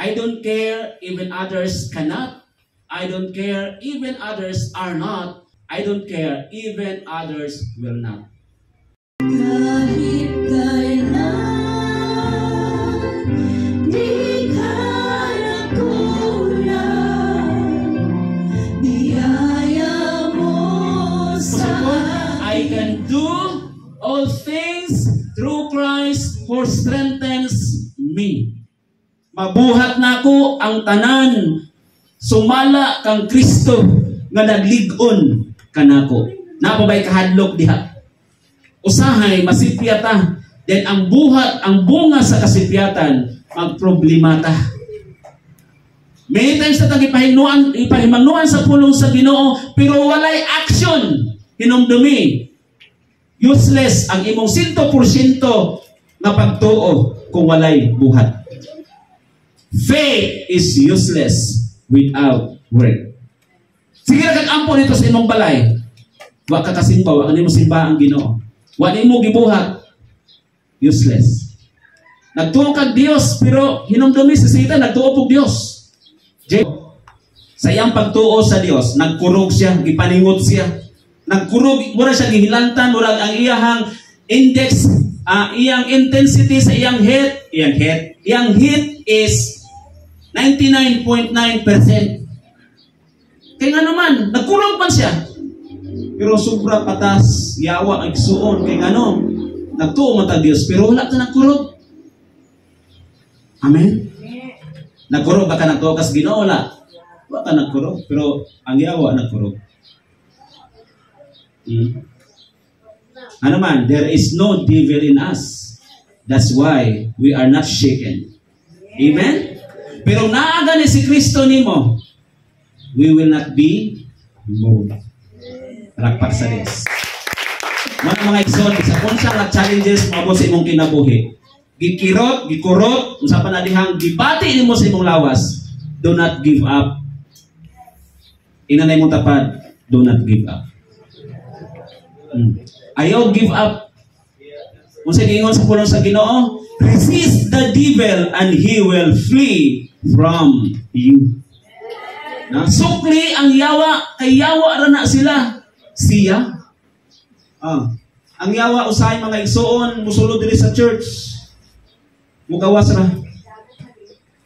I don't care even others cannot. I don't care even others are not. I don't care even others will not. Kahit kailan, di ka nagkulang, biyaya mo sa I can do all things through Christ who strengthens me. Mabuhat na ko ang tanan, sumala kang Kristo nga nagligon kanako. Napabay kahadlok diha. Usahay masipyata, then ang buhat, ang bunga sa kasipyatan, magproblemata. Many times na ipahimanuan sa pulong sa Ginoo, pero walay action. Hinumdumi. Useless ang imong 100% na pagtuo kung walay buhat. Faith is useless without work. Sige na kag-ampo nito sa imong balay. Wa ka kasimba, wa ka nimo simba ang Ginoo. Wa nimo gibuhat. Useless. Nagtuo kag Dios pero hinumdumi sa sita nagtuo pug Dios. Sa iyang pagtuo sa Dios, nagkurog siya, gipaningot siya. Nagkurog, mura siya gihilantan, murag ang iyahang index, iyang intensity sa iyang heat, iyang heat is 99.9%. Kaya nga naman, nagkurog man siya. Pero sobra patas, yawa, igsuon, kaya nga no, nagtuo man ta Dios, pero wala ka nagkurog. Amen? Nagkurog, baka nagtuo kas Ginoo, wala. Wala ka nagkurog, pero ang yawa nagkurog. Ano man, there is no devil in us. That's why we are not shaken. Amen? Pero naaga ni si Kristo nimo, we will not be moved. Rakpak sa Diyos. Mga igsoon, sa kung siyang challenges mo sa imong kinabuhi. Gikirot, gikurot, usapan na dihang gibati nimo sa imong lawas. Do not give up. Inanay mong tapad, do not give up. Ayaw give up. Kung sa gingon sa pulong sa Ginoo, resist the devil and he will flee from you. Na sukli ang yawa, kay yawa ra na sila. Siya. Ang yawa usahay mga igsoon, musulod diri sa church. Mugawas ra.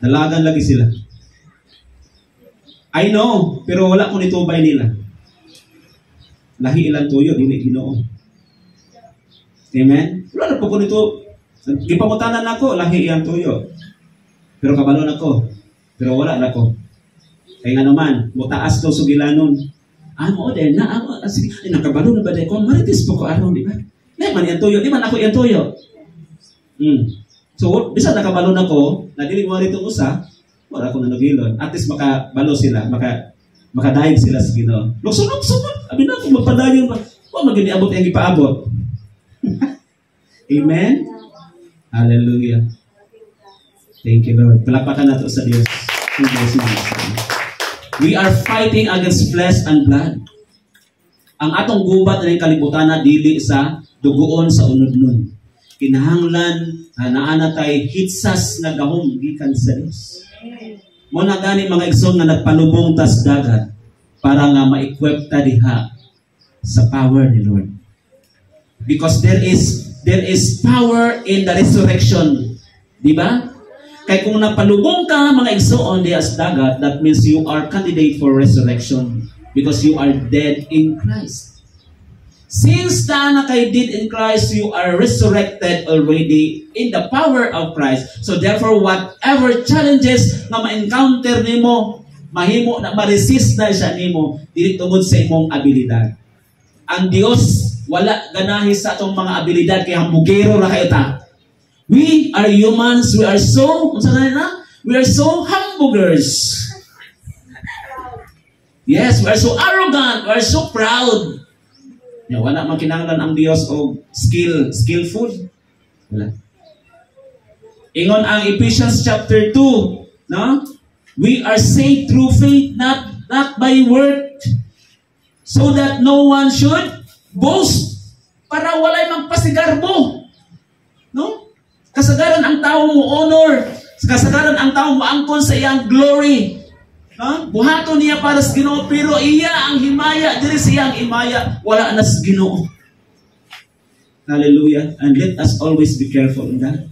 Dalagan lagi sila. I know, pero wala ko nitubay nila. Lahi ilang tuyo, dili Ginoo. Amen? Wala na po ko nito. Gipamutanan ako, lahi ilang tuyo. Pero kabalon ako. Pero wala na ko. Kaya nga naman, mutaas to sugilanon. Mo din na ako. Sige, nakabalo na ba din ko? Maritis po ko araw, di ba? Di man yan tuyo. Di man ako yan tuyo. So, bisa nakabalo na ko, nadili mo rito usa, wala akong nanugilon. At least makabalo sila, makadaig sila sa Ginoo. Lukso-lukso. Abi na kung magpadayon ba? Huwag maginiabot yung ipaabot. Amen? Hallelujah. Thank you, Lord. Palakpakan nato sa Diyos. We are fighting against flesh and blood. Ang atong gubat na yung kalibutan na dili sa dugoon sa unod-nun. Kinahanglan na naanatay hitsas na gahom gikan sa Diyos. Muna gani mga igsoon nga nagpanubong tas dagat para nga ma-equip ta diha sa power ni Lord. Because there is power in the resurrection. Di ba? Kaya kung napalubong ka mga igsoon diha sa dagat, that means you are candidate for resurrection because you are dead in Christ. Since na kay dead in Christ, you are resurrected already in the power of Christ. So therefore, whatever challenges na ma-encounter nimo, mahimo na ma-resist na siya nimo, dili tungod sa imong abilidad. Ang Dios wala ganahi sa atong mga abilidad kay hambugero ra kayo ta. We are humans, we are so hamburgers. Yes, we are so arrogant, we are so proud. Wala man kinahanglan ang Dios og skillful. Wala. Ingon ang Ephesians chapter 2, no? We are saved through faith, not by work, so that no one should boast. Para walay magpasigarbo. No? Kasagaran ang tao mo honor Kasagaran ang tao moangkon sa iyang glory. No? Buhaton niya para sa Ginoo, pero iya ang himaya, diri sa iyang himaya, wala na sa Ginoo. Hallelujah. And let us always be careful in that.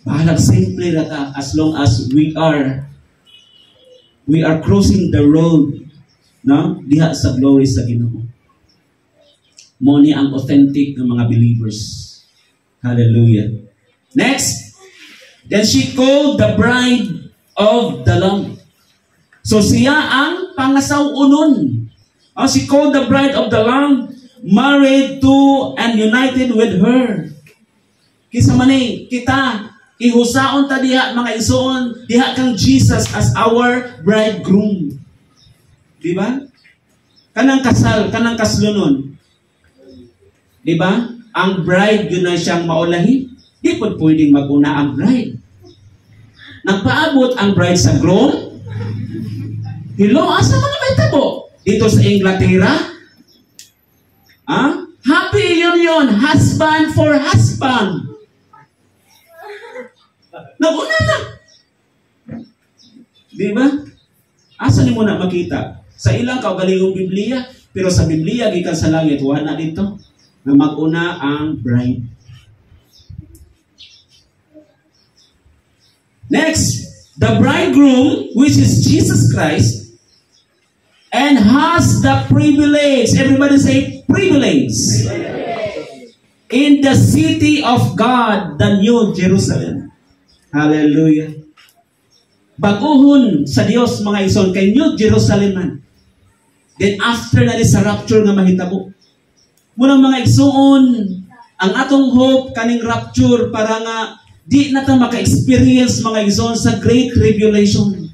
Bahalag simple rata as long as we are crossing the road, no? Diha sa glory sa Ginoo. Mo ni ang authentic ng mga believers. Hallelujah. Next, then she called the bride of the Lamb. So siya ang pangasawunon. She called the bride of the Lamb, married to and united with her. Kisa manay, kita, ihusaon ta diha mga isuon, diha kang Jesus as our bridegroom. Diba? Kanang kasal, kanang kaslunon. Diba? Ang bride, yun na siyang maulahi. Di po pwedeng maguna ang bride. Nagpaabot ang bride sa groom. Hello, asa mga kaitabo? Dito sa Inglaterra? Happy union, husband for husband. Naguna na. Diba? Asa ni mo na makita? Sa ilang kaugalingong Biblia, pero sa Biblia, gikan sa langit, wala na dito, na maguna ang bride. Next, the bridegroom, which is Jesus Christ, and has the privilege, everybody say privilege, in the city of God, the New Jerusalem. Hallelujah. Baguhon sa Dios mga ison kay New Jerusalem man. Then after na sa rapture nga mahitabo. Muna mga igsuon, ang atong hope kaning rapture para nga di na ta maka-experience mga igsuon sa great tribulation.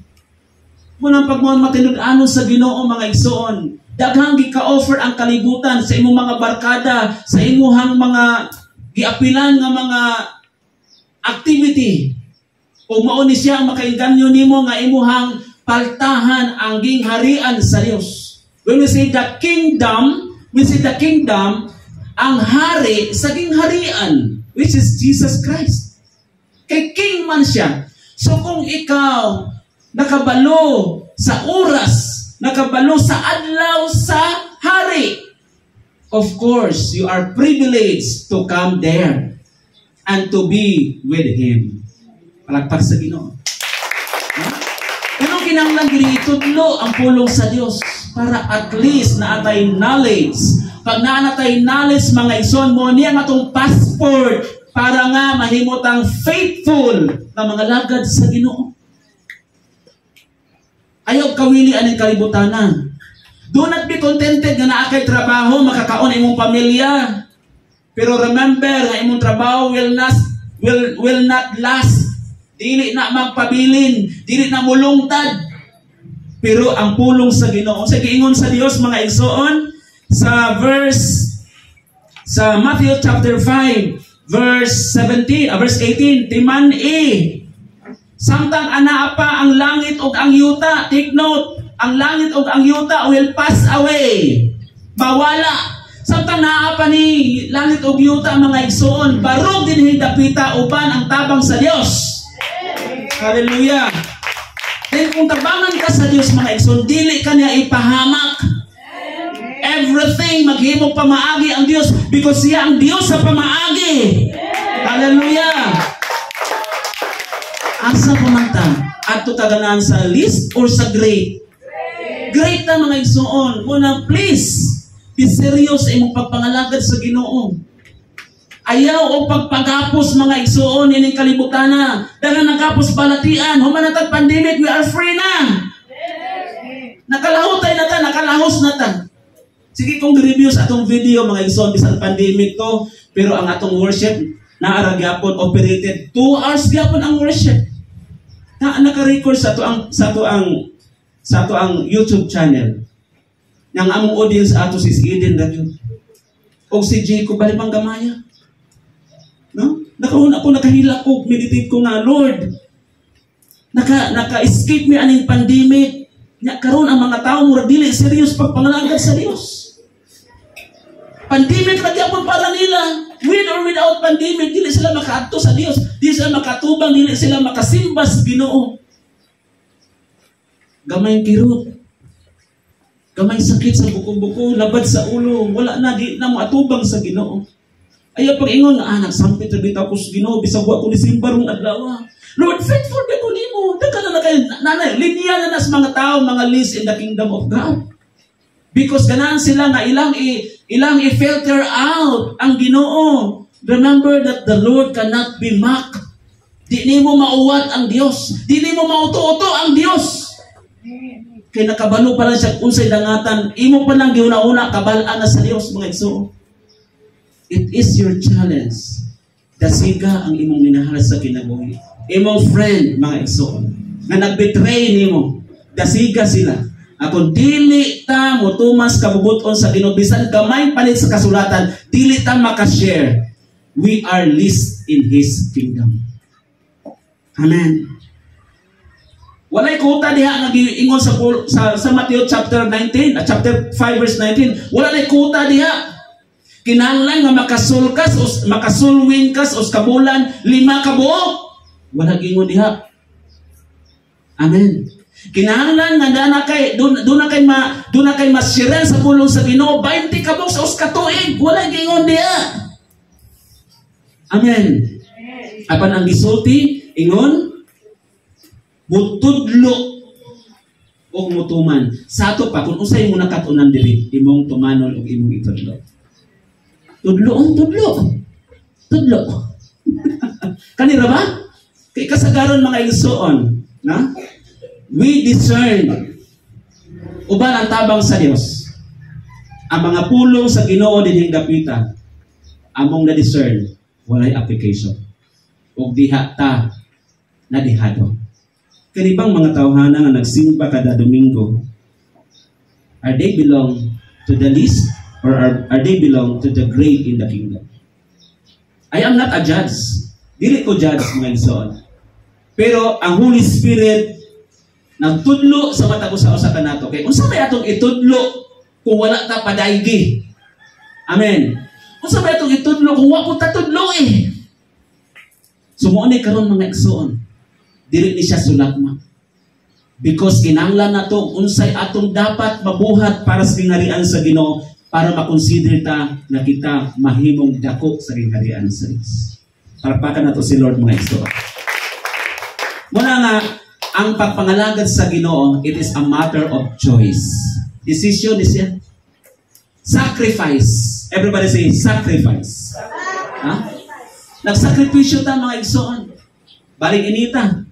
Muna pag mo matinud-anon sa Ginoo mga igsuon, daghang gika-offer ang kalibutan sa imong mga barkada, sa imuhang mga giapilan nga mga activity. O mao ni siya makainganyo nimo nga imuhang paltahan ang gingharian sa Dios. When we say the kingdom, ang hari sa gingharian, which is Jesus Christ. Kay king man siya. So kung ikaw nakabalo sa oras, nakabalo sa adlaw sa hari, of course, you are privileged to come there and to be with Him. Palagpak sa Ginoo. Anong kinahanglan diri itudlo ang pulong sa Dios para at least naatay knowledge. Pag naatay knowledge mga ison mo niya nga atong passport para nga mahimutang faithful na mga lagad sa Ginoo. Ayaw kawili aning kalibutanan. Do not be contented nga naa kay trabaho, makakaon imong pamilya. Pero remember nga imong trabaho will not last. Dili na magpabilin, dili na mulungtad. Pero ang pulong sa Ginoo, sa giingon sa Dios mga igsoon sa Matthew chapter 5 verse 18, timan-i samtang anaa pa ang langit ug ang yuta, take note, ang langit ug ang yuta will pass away. Mawala. Samtang naa pa ni langit ug yuta mga igsoon, barog din hidapita uban ang tabang sa Dios. Hallelujah. Then kung tabangan ka sa Dios mga igsoon, dili ka niya ipahamak. Everything maghimo pamaagi ang Dios because siya ang Dios sa pamaagi. Hallelujah. Asa pamanta? Adto taganan sa least or sa great? Great na mga igsoon. Muna please, be serious imong pagpangalagad sa Ginoo. Ayaw o pagpagapos mga igsoon ining kalibutan na. Dahil nagkapos balatian, humanatag pandemic, we are free na. Nakalahutay na ta, nakalahos na ta. Sige kong review sa atong video mga igsoon, bisan pandemic to, pero ang atong worship, naara gyapon operated 2 hours gyapon ang worship. Naka-record sa to ang YouTube channel. Yang among audience ato si Eden na yun. O si Jacob Balibang Gamaya. No? Nakahuna ko, nakahila ko, meditate ko nga, Lord, naka-escape mi aning pandemic. Nya karon ang mga tao mura dili serious pagpangalagad sa Dios. Pandemic na gyapon para nila. With or without pandemic, dili sila makaadto sa Dios, dili sila makatubang, dili sila makasimba sa Ginoo. Gamay kirot. Gamay sakit sa buko-buko, labad sa ulo, wala na, di na matubang sa Ginoo. Ayaw pag-ingon nga, nagsampit na bitaw ko sa Ginoo, bisag wa ko ni simba rong adlaw. Lord, faithful ka ko nimo. Dagka na kayo, nanay, linya na nas mga tao, mga least in the kingdom of God. Because ganahan sila nga ilang i-filter out ang Ginoo. Remember that the Lord cannot be mocked. Di nimo mauwat ang Dios. Di nimo mauto-uto ang Dios. Kay nakabalo pa lang siya unsay dangatan, imo pa lang giuna-una kabalaan na sa Dios, mga igsoon. It is your challenge. Dasiga ang imong minahal sa kinabuhi. Imong friend, mga igsoon, nga nagbetray nimo, dasiga sila. Ako dili ta motumas kabubuton sa Ginoo, bisan gamay palit sa kasulatan, dili ta maka-share. We are least in His kingdom. Amen. Walay kuta diha nag-iingon sa Matthew chapter 19, chapter 5 verse 19. Wala nay kuta diha. Kinahanglan nga makasulkas o makasulwin kas o kabulan 5 ka buok. Wala gingon diha. Amen. Kinahanglan nga doon na kay masiren sa pulong sa Ginoo 20 ka buok sa uska tuig. Wala gingon diha. Amen. Apan ang gisulti ingon mutudlo o mutuman. Sa ato pa, kung usay mo nakatunan diri, imong tumanol o imong itudlo. Tudlo. Kanira ba? Kay kasagaron mga igsoon, na? We discern uban ang tabang sa Dios. Ang mga pulong sa Ginoo dinhing dapitan, among na-discern, walay application. Og diha ta na dihado. Kanibang mga tawhana nga nagsimba kada Domingo, are they belong to the least or are they belong to the great in the kingdom? I am not a judge. Dili ko judge, mga igsoon. Pero ang Holy Spirit nagtudlo sa mata ko sa usa kanato. Kay unsa may atong itudlo kung wala ta padaigi? Amen. Unsa may atong itudlo kung wa ko ta tudlo eh? Sumuon ni karon mga igsoon. Dili ni siya sulakma. Because kinahanglan nato unsay atong dapat mabuhat para sa gingharian sa Ginoo para makonsider ta na kita mahimong dako sa gingharian sa Dios. Palakpakan nato si Lord, mga igsoon. Muna nga, ang pagpangalagad sa Ginoo, it is a matter of choice. Decision is yan. Sacrifice. Everybody say sacrifice. Ha? Nagsakripisyo ta, mga igsoon. Balik inita.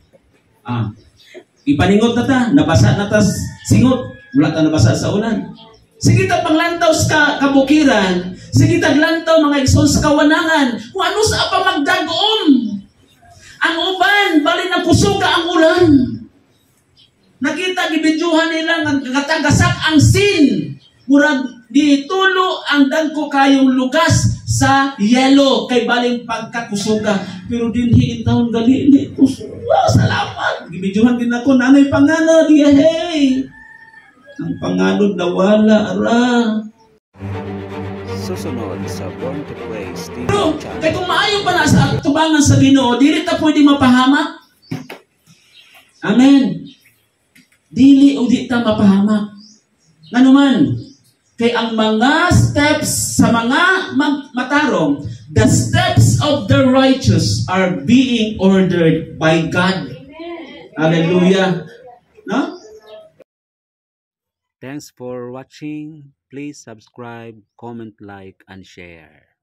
Ipaningot na ta, nabasa na ta singot, wala ta nabasa sa ulan. Sige ta panglantaw sa kabukiran, sige ta lantaw mga igsoon sa kawanangan, kung ano sa pa magdagom. Ang uban, bali na kusuga ang ulan. Nakita gibidyuhan nila nga tagasak ang sin. Murag ditulo ang dagko kayong lugas sa yelo kay baling pagkakusuga. Pero dinhi intawon gali ni kusuga. Salamat. Gibidyuhan din ako, nanay pangano diya hey. Ang panganod na wala ara. Susunod sa Born to Praise TV Pero channel. kay kung maayo pa na sa tubangan sa Ginoo, dili ta pwede mapahamak. Amen. Dili o di ta mapahamak. Nganuman, kay ang mga steps sa mga matarong, the steps of the righteous are being ordered by God. Hallelujah. No? Thanks for watching. Please subscribe, comment, like, and share.